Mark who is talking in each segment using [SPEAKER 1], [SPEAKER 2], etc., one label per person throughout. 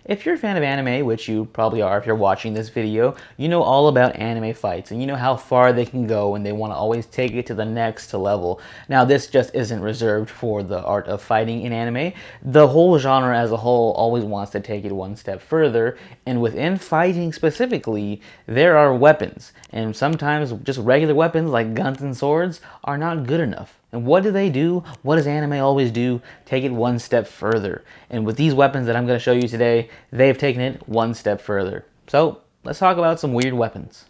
[SPEAKER 1] if you're a fan of anime, which you probably are if you're watching this video, you know all about anime fights and you know how far they can go and they want to always take it to the next level. Now, this just isn't reserved for the art of fighting in anime. The whole genre as a whole always wants to take it one step further, and within fighting specifically, there are weapons, and sometimes just regular weapons like guns and swords are not good enough. And what do? What does anime always do? Take it one step further. And with these weapons that I'm going to show you today, they've taken it one step further. So, let's talk about some weird weapons.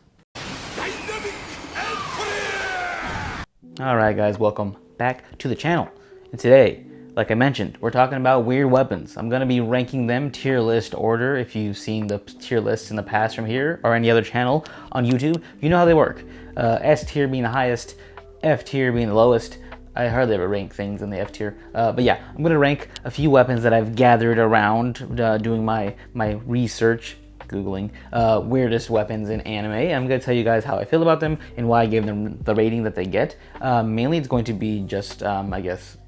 [SPEAKER 1] Alright guys, welcome back to the channel. And today, like I mentioned, we're talking about weird weapons. I'm going to be ranking them tier list order. If you've seen the tier lists in the past from here or any other channel on YouTube, you know how they work. S tier being the highest, F tier being the lowest. I hardly ever rank things in the F tier. But yeah, I'm going to rank a few weapons that I've gathered around doing my research, Googling weirdest weapons in anime. I'm going to tell you guys how I feel about them and why I gave them the rating that they get. Mainly it's going to be just, I guess,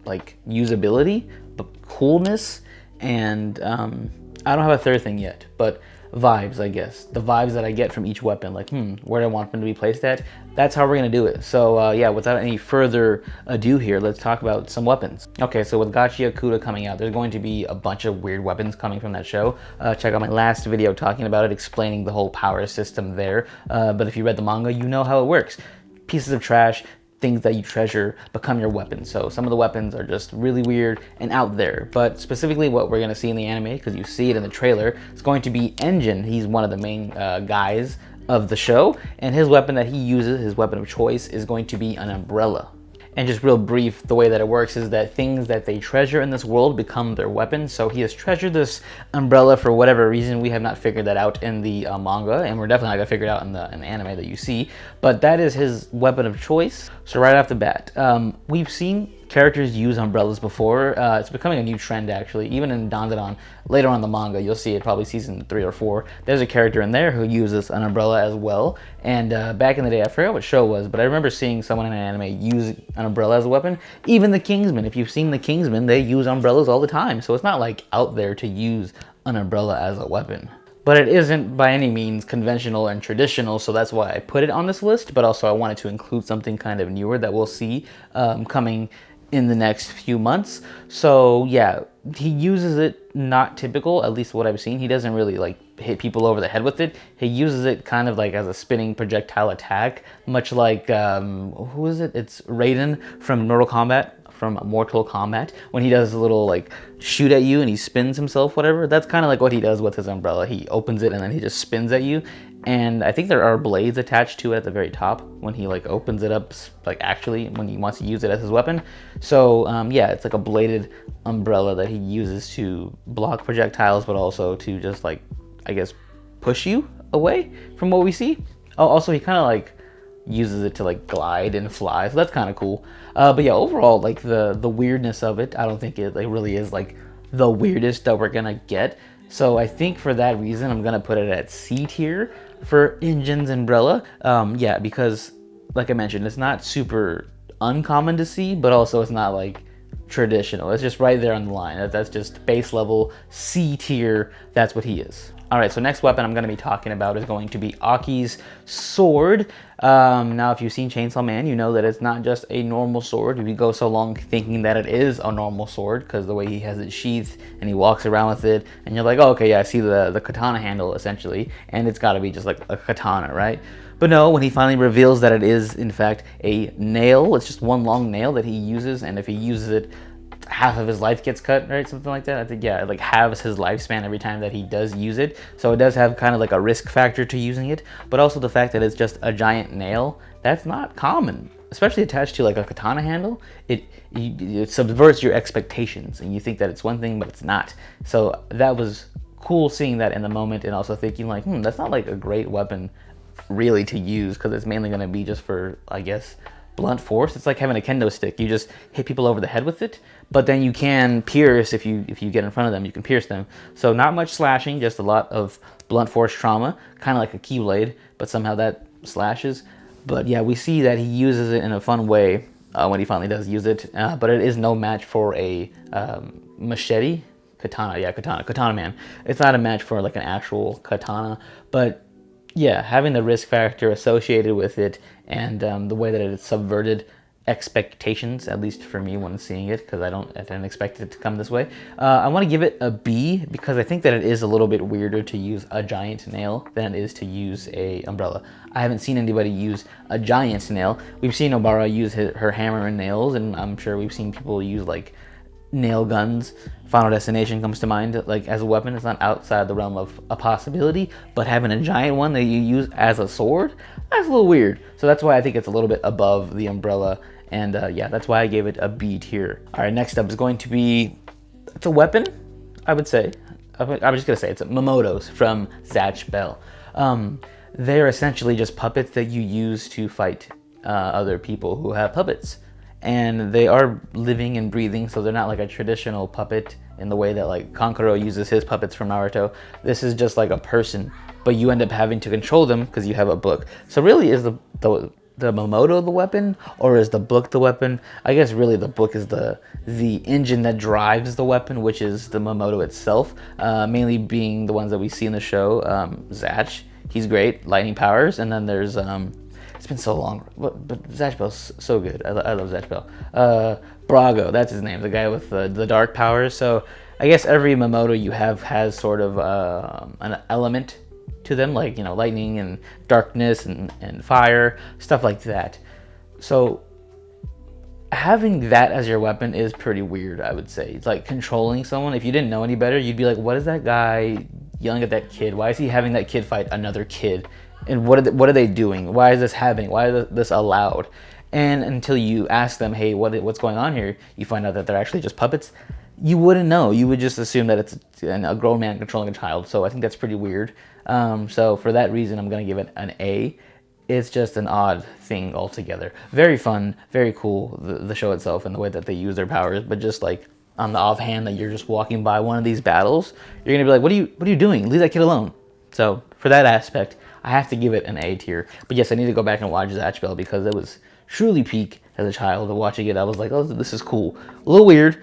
[SPEAKER 1] like usability, but coolness, and I don't have a third thing yet, but vibes, I guess. The vibes that I get from each weapon, like, where do I want them to be placed at? That's how we're gonna do it. So yeah, without any further ado here, let's talk about some weapons. Okay, so with Gachi Akuta coming out, there's going to be a bunch of weird weapons coming from that show. Check out my last video talking about it, explaining the whole power system there. But if you read the manga, you know how it works. Pieces of trash, things that you treasure become your weapons. So some of the weapons are just really weird and out there, but specifically what we're going to see in the anime, because you see it in the trailer, is going to be Engine. He's one of the main guys of the show, and his weapon that he uses, his weapon of choice, is going to be an umbrella. And just real brief, the way that it works is that things that they treasure in this world become their weapons. So he has treasured this umbrella for whatever reason. We have not figured that out in the manga, and we're definitely not gonna figure it out in the anime that you see. But that is his weapon of choice. So right off the bat, we've seen characters use umbrellas before. It's becoming a new trend, actually. Even in Dandadan, later on in the manga, you'll see it, probably season 3 or 4. There's a character in there who uses an umbrella as well. And back in the day, I forgot what show it was, but I remember seeing someone in an anime use an umbrella as a weapon. Even the Kingsmen, if you've seen the Kingsmen, they use umbrellas all the time. So it's not like out there to use an umbrella as a weapon. But it isn't by any means conventional and traditional, so that's why I put it on this list. But also I wanted to include something kind of newer that we'll see coming in the next few months. So yeah, he uses it not typical, at least what I've seen. He doesn't really like hit people over the head with it. He uses it kind of like as a spinning projectile attack, much like who is it? It's Raiden from Mortal Kombat, when he does a little like shoot at you and he spins himself, whatever. That's kind of like what he does with his umbrella. He opens it and then he just spins at you. And I think there are blades attached to it at the very top when he like opens it up, like actually when he wants to use it as his weapon. So yeah, it's like a bladed umbrella that he uses to block projectiles, but also to just like, I guess, push you away from what we see. Oh, also he kind of like uses it to like glide and fly, so that's kind of cool. But yeah, overall, like the weirdness of it, I don't think it like really is like the weirdest that we're gonna get. So I think for that reason, I'm gonna put it at C tier for Engine's umbrella. Yeah, because like I mentioned, it's not super uncommon to see, but also it's not like traditional. It's just right there on the line. That's just base level C tier. That's what he is. All right, so next weapon I'm going to be talking about is going to be Aki's sword. Now, if you've seen Chainsaw Man, you know that it's not just a normal sword. We go so long thinking that it is a normal sword because the way he has it sheathed and he walks around with it, and you're like, oh, okay, yeah, I see the katana handle essentially, and it's got to be just like a katana, right? But no, when he finally reveals that it is, in fact, a nail, it's just one long nail that he uses, and if he uses it, half of his life gets cut, right? Something like that. I think, yeah, it like halves his lifespan every time that he does use it. So it does have kind of like a risk factor to using it, but also the fact that it's just a giant nail, that's not common, especially attached to like a katana handle. It subverts your expectations and you think that it's one thing, but it's not. So that was cool seeing that in the moment, and also thinking like, that's not like a great weapon really to use, because it's mainly going to be just for, I guess, blunt force. It's like having a kendo stick. You just hit people over the head with it, but then you can pierce if you get in front of them, you can pierce them. So not much slashing, just a lot of blunt force trauma, kind of like a keyblade, but somehow that slashes. But yeah, we see that he uses it in a fun way when he finally does use it, but it is no match for a machete, Katana, yeah, Katana Man. It's not a match for like an actual katana, but yeah, having the risk factor associated with it and the way that it subverted expectations, at least for me when seeing it, because I didn't expect it to come this way. I want to give it a B because I think that it is a little bit weirder to use a giant nail than it is to use a umbrella. I haven't seen anybody use a giant nail. We've seen Obara use her hammer and nails, and I'm sure we've seen people use like nail guns. Final Destination comes to mind like as a weapon. It's not outside the realm of a possibility, but having a giant one that you use as a sword, that's a little weird. So that's why I think it's a little bit above the umbrella. And yeah, that's why I gave it a B tier. All right, next up is going to be, it's a weapon, I would say. I'm just gonna say it's Momotos from Zatch Bell. They're essentially just puppets that you use to fight other people who have puppets. And they are living and breathing, so they're not like a traditional puppet in the way that like Kankuro uses his puppets from Naruto. This is just like a person, but you end up having to control them because you have a book. So really, is the Momoto the weapon, or is the book the weapon? I guess really the book is the engine that drives the weapon, which is the Momoto itself, mainly being the ones that we see in the show. Zatch, he's great, lightning powers, and then there's it's been so long, but Zatch Bell's so good. I love Zatch Bell. Brago, that's his name, the guy with the dark powers. So I guess every Momoto you have has sort of an element to them, like, you know, lightning and darkness and fire, stuff like that. So having that as your weapon is pretty weird, I would say. It's like controlling someone. If you didn't know any better, you'd be like, what is that guy yelling at that kid? Why is he having that kid fight another kid? And what are they doing? Why is this happening? Why is this allowed? And until you ask them, hey, what's going on here, you find out that they're actually just puppets. You wouldn't know. You would just assume that it's a grown man controlling a child. So I think that's pretty weird. So for that reason, I'm going to give it an A. It's just an odd thing altogether. Very fun, very cool, the show itself and the way that they use their powers. But just like on the offhand that you're just walking by one of these battles, you're going to be like, what are you doing? Leave that kid alone. So for that aspect, I have to give it an A tier. But yes, I need to go back and watch Zatch Bell because it was truly peak as a child. Watching it, I was like, oh, this is cool. A little weird,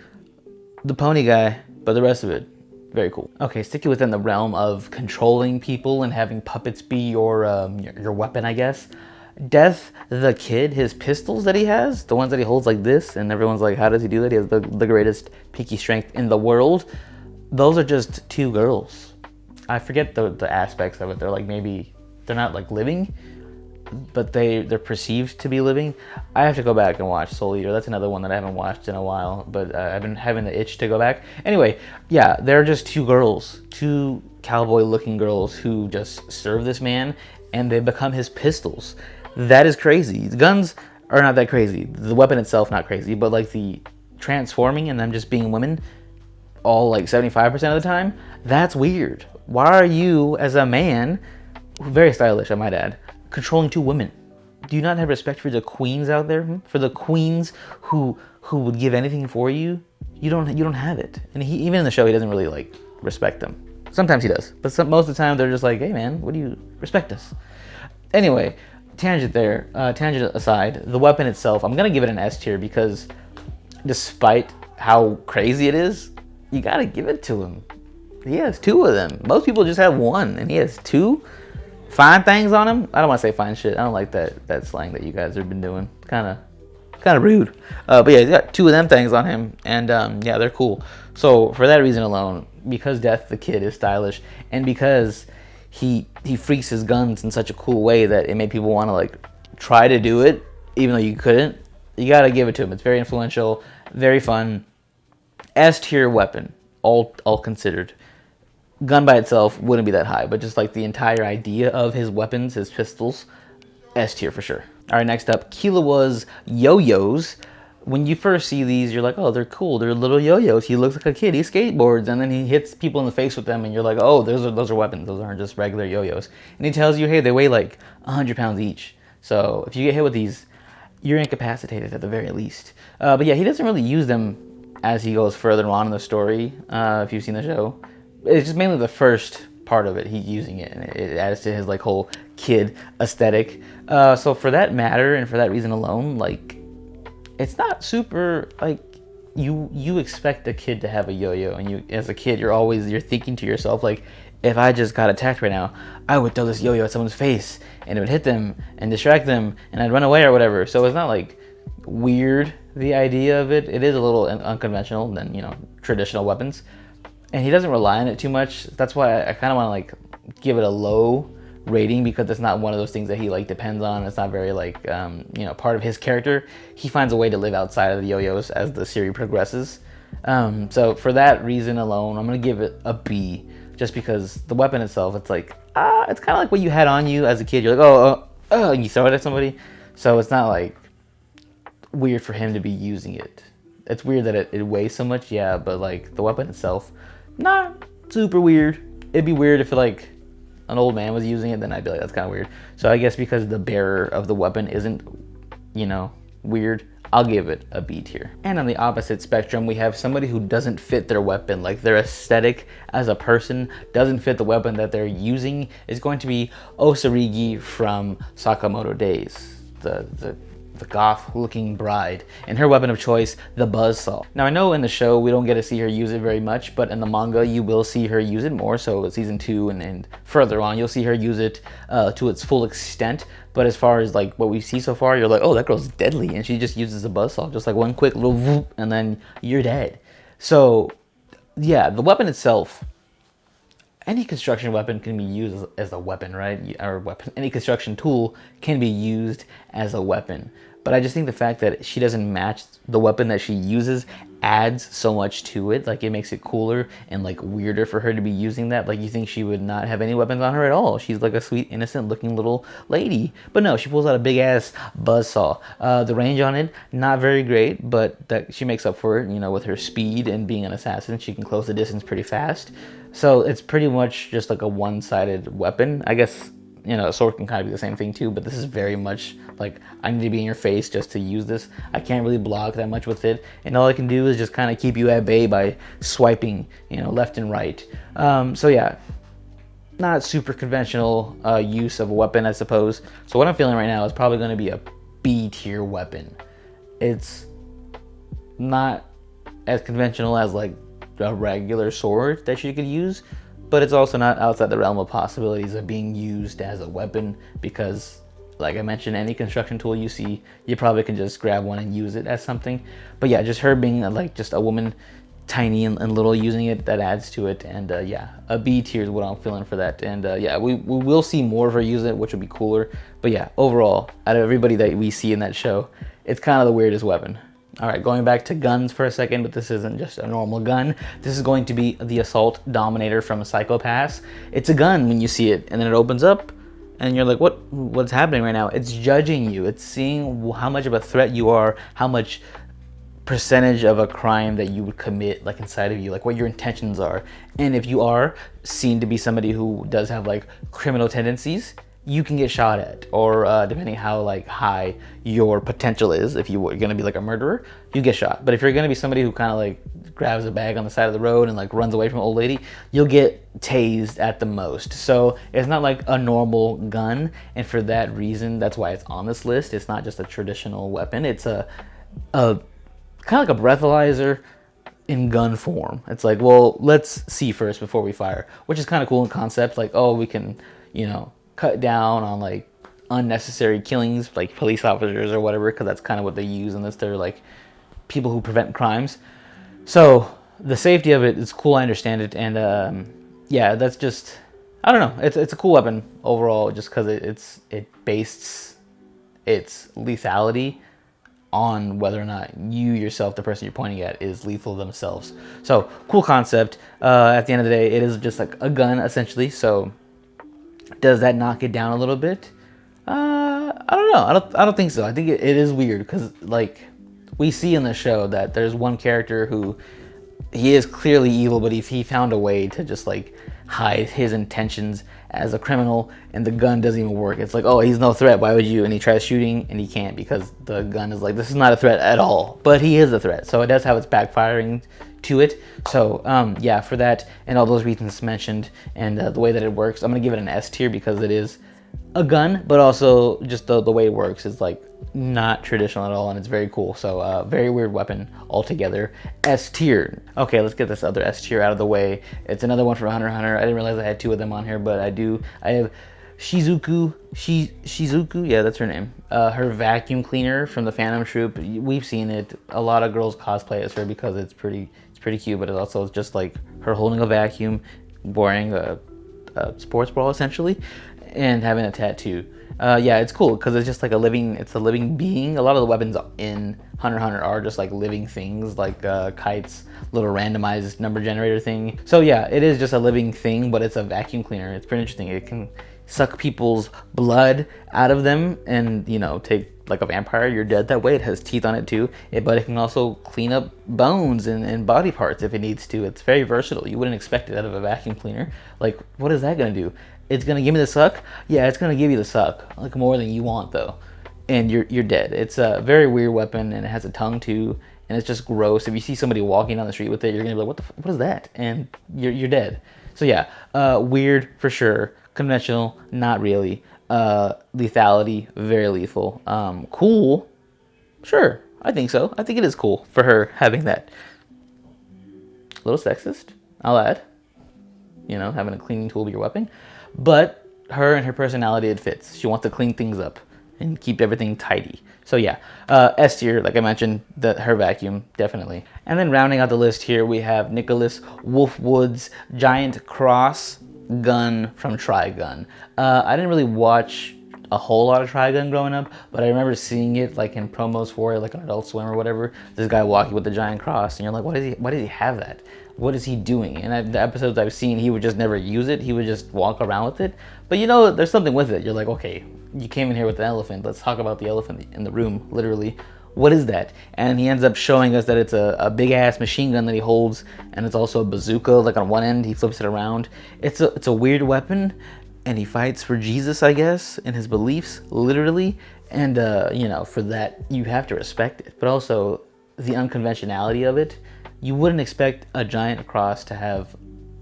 [SPEAKER 1] the pony guy, but the rest of it, very cool. Okay, sticking within the realm of controlling people and having puppets be your weapon, I guess. Death the Kid, his pistols that he has, the ones that he holds like this, and everyone's like, how does he do that? He has the greatest peaky strength in the world. Those are just two girls. I forget the aspects of it. They're like they're not like living, but they're perceived to be living. I have to go back and watch Soul Eater. That's another one that I haven't watched in a while, but I've been having the itch to go back. Anyway, yeah, they're just two girls, two cowboy-looking girls who just serve this man, and they become his pistols. That is crazy. The guns are not that crazy. The weapon itself not crazy, but like the transforming and them just being women all like 75% of the time, that's weird. Why are you, as a man, very stylish, I might add, controlling two women? Do you not have respect for the queens out there? For the queens who would give anything for you? You don't have it. And even in the show, he doesn't really like respect them. Sometimes he does, but most of the time they're just like, hey man, what do you respect us? Anyway, tangent aside, the weapon itself, I'm gonna give it an S tier because despite how crazy it is, you gotta give it to him. He has two of them. Most people just have one, and he has two. Fine things on him. I don't want to say fine shit. I don't like that slang that you guys have been doing. Kind of rude. But yeah, he's got two of them things on him, and yeah, they're cool. So for that reason alone, because Death the Kid is stylish, and because he freaks his guns in such a cool way that it made people want to like try to do it, even though you couldn't, you gotta give it to him. It's very influential, very fun. S tier weapon, all considered. Gun by itself wouldn't be that high, but just like the entire idea of his weapons, his pistols, S tier for sure. All right, next up, Killua's yo-yos. When you first see these, you're like, oh, they're cool. They're little yo-yos. He looks like a kid. He skateboards, and then he hits people in the face with them, and you're like, oh, those are weapons. Those aren't just regular yo-yos. And he tells you, hey, they weigh like 100 pounds each. So if you get hit with these, you're incapacitated at the very least. But yeah, he doesn't really use them as he goes further on in the story, if you've seen the show. It's just mainly the first part of it, he's using it, and it adds to his like whole kid aesthetic. So for that matter, and for that reason alone, like, it's not super like you expect a kid to have a yo-yo, and you, as a kid, you're thinking to yourself like, if I just got attacked right now, I would throw this yo-yo at someone's face and it would hit them and distract them and I'd run away or whatever. So it's not like weird, the idea of it. It is a little unconventional than, traditional weapons. And he doesn't rely on it too much. That's why I kind of want to like give it a low rating, because it's not one of those things that he like depends on. It's not very like, part of his character. He finds a way to live outside of the yo-yos as the series progresses. So for that reason alone, I'm going to give it a B. Just because the weapon itself, it's like, it's kind of like what you had on you as a kid. You're like, and you throw it at somebody. So it's not like weird for him to be using it. It's weird that it weighs so much, yeah, but like the weapon itself, not super weird. It'd be weird if like an old man was using it, then I'd be like, that's kind of weird. So I guess because the bearer of the weapon isn't, weird, I'll give it a B tier. And on the opposite spectrum, we have somebody who doesn't fit their weapon. Like their aesthetic as a person doesn't fit the weapon that they're using. Is going to be Osarigi from Sakamoto Days, the goth-looking bride, and her weapon of choice, the buzzsaw. Now I know in the show we don't get to see her use it very much, but in the manga you will see her use it more. So season 2 and further on, you'll see her use it to its full extent. But as far as like what we see so far, you're like, oh, that girl's deadly, and she just uses a buzzsaw, just like one quick little whoop, and then you're dead. So yeah, the weapon itself, any construction weapon can be used as a weapon, right? Or weapon, any construction tool can be used as a weapon. But I just think the fact that she doesn't match the weapon that she uses adds so much to it. Like it makes it cooler and like weirder for her to be using that. Like you think she would not have any weapons on her at all. She's like a sweet, innocent looking little lady. But no, she pulls out a big ass buzzsaw. The range on it, not very great, but that she makes up for it, with her speed and being an assassin. She can close the distance pretty fast. So it's pretty much just like a one-sided weapon. I guess, a sword can kind of be the same thing too, but this is very much like, I need to be in your face just to use this. I can't really block that much with it, and all I can do is just kind of keep you at bay by swiping, left and right. So yeah, not super conventional use of a weapon, I suppose. So what I'm feeling right now is probably going to be a B tier weapon. It's not as conventional as like a regular sword that you could use, but it's also not outside the realm of possibilities of being used as a weapon, because like I mentioned, any construction tool you see, you probably can just grab one and use it as something. But yeah, just her being like just a woman, tiny and little, using it, that adds to it. And yeah, a B tier is what I'm feeling for that. And yeah, we will see more of her use it, which would be cooler. But yeah, overall, out of everybody that we see in that show, it's kind of the weirdest weapon. All right, going back to guns for a second, but this isn't just a normal gun. This is going to be the Assault Dominator from Psycho Pass. It's a gun when you see it, and then it opens up, and you're like, what's happening right now? It's judging you. It's seeing how much of a threat you are, how much percentage of a crime that you would commit, like inside of you, like what your intentions are. And if you are seen to be somebody who does have like criminal tendencies, you can get shot at, or depending how like high your potential is, if you were gonna be like a murderer, you get shot. But if you're gonna be somebody who kind of like grabs a bag on the side of the road and like runs away from an old lady, you'll get tased at the most. So it's not like a normal gun, and for that reason, that's why it's on this list. It's not just a traditional weapon. It's a kind of like a breathalyzer in gun form. It's like, well, let's see first before we fire, which is kind of cool in concept. Like, oh, we can, cut down on like unnecessary killings, like police officers or whatever, because that's kind of what they use unless they're like people who prevent crimes. So the safety of it is cool. I understand it, and yeah, that's just, I don't know. It's a cool weapon overall, just because it based its lethality on whether or not you yourself, the person you're pointing at, is lethal themselves. So cool concept. At the end of the day, it is just like a gun essentially. So does that knock it down a little bit? I don't know. I don't think so. I think it is weird because like we see in the show that there's one character who, he is clearly evil, but if he found a way to just like hide his intentions as a criminal, and the gun doesn't even work. It's like, oh, he's no threat. Why would you? And he tries shooting and he can't, because the gun is like, this is not a threat at all. But he is a threat. So it does have its backfiring to it. So yeah, for that and all those reasons mentioned and the way that it works, I'm gonna give it an S tier because it is a gun, but also just the way it works is like not traditional at all, and it's very cool. So very weird weapon altogether. S tier. Okay, let's get this other S tier out of the way. It's another one for Hunter x Hunter. I didn't realize I had two of them on here, but I do. I have Shizuku, yeah, that's her name. Her vacuum cleaner from the Phantom Troop. We've seen it. A lot of girls cosplay as her because it's pretty cute, but it also is just like her holding a vacuum, wearing a sports bra essentially, and having a tattoo. Yeah, it's cool because it's just like a living being. A lot of the weapons in Hunter x Hunter are just like living things, like Kite's little randomized number generator thing. So yeah, it is just a living thing, but it's a vacuum cleaner. It's pretty interesting. It can suck people's blood out of them and, you know, take like a vampire, you're dead that way. It has teeth on it too, but it can also clean up bones and body parts if it needs to. It's very versatile. You wouldn't expect it out of a vacuum cleaner. Like, what is that gonna do? It's gonna give me the suck? Yeah, it's gonna give you the suck, like more than you want though, and you're dead. It's a very weird weapon, and it has a tongue too, and it's just gross. If you see somebody walking down the street with it, you're gonna be like, what is that? And you're dead. So yeah, weird for sure. Conventional, not really. Lethality, very lethal. Cool, sure, I think so. I think it is cool for her having that. A little sexist, I'll add. You know, having a cleaning tool be your weapon. But her and her personality, it fits. She wants to clean things up and keep everything tidy. So yeah, S tier, like I mentioned, her vacuum, definitely. And then rounding out the list here, we have Nicholas Wolfwood's giant cross gun from Trigun. I didn't really watch a whole lot of Trigun growing up, but I remember seeing it like in promos for it, like on Adult Swim or whatever. This guy walking with the giant cross, and you're like, why does he have that? What is he doing? And the episodes I've seen, he would just never use it. He would just walk around with it. But you know, there's something with it. You're like, okay, you came in here with an elephant. Let's talk about the elephant in the room, literally. What is that? And he ends up showing us that it's a big ass machine gun that he holds, and it's also a bazooka. Like on one end, he flips it around. It's a weird weapon, and he fights for Jesus, I guess, in his beliefs, literally. And you know, for that you have to respect it. But also the unconventionality of it. You wouldn't expect a giant cross to have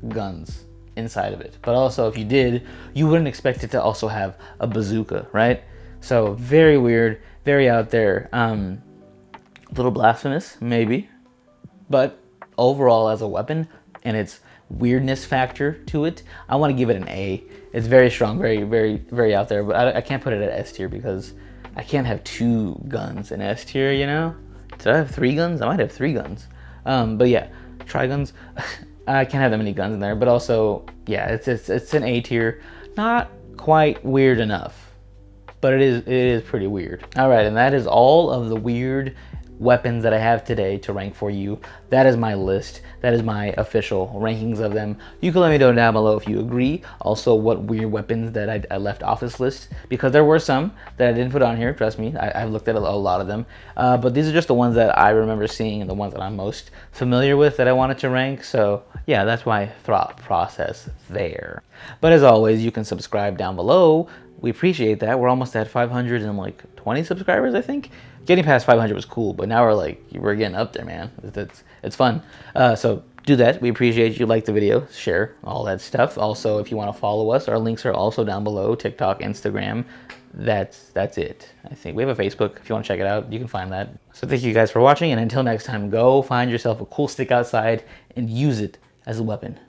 [SPEAKER 1] guns inside of it. But also, if you did, you wouldn't expect it to also have a bazooka, right? So very weird, very out there. A little blasphemous, maybe. But overall, as a weapon and its weirdness factor to it, I want to give it an A. It's very strong, very, very, very out there. But I can't put it at S tier because I can't have two guns in S tier, you know? Did I have three guns? I might have three guns. But yeah, Triguns. I can't have that many guns in there. But also, yeah, it's an A tier. Not quite weird enough, but it is pretty weird. All right, and that is all of the weird weapons that I have today to rank for you. That is my list. That is my official rankings of them. You can let me know down below if you agree. Also, what weird weapons that I left off this list, because there were some that I didn't put on here. Trust me, I've looked at a lot of them. But these are just the ones that I remember seeing and the ones that I'm most familiar with that I wanted to rank. So yeah, that's my thought process there. But as always, you can subscribe down below. We appreciate that. We're almost at 520 subscribers, I think. Getting past 500 was cool, but now we're getting up there, man. It's fun. So do that. We appreciate you. Like the video, share, all that stuff. Also, if you want to follow us, our links are also down below. TikTok, Instagram. That's it. I think we have a Facebook. If you want to check it out, you can find that. So thank you guys for watching, and until next time, go find yourself a cool stick outside and use it as a weapon.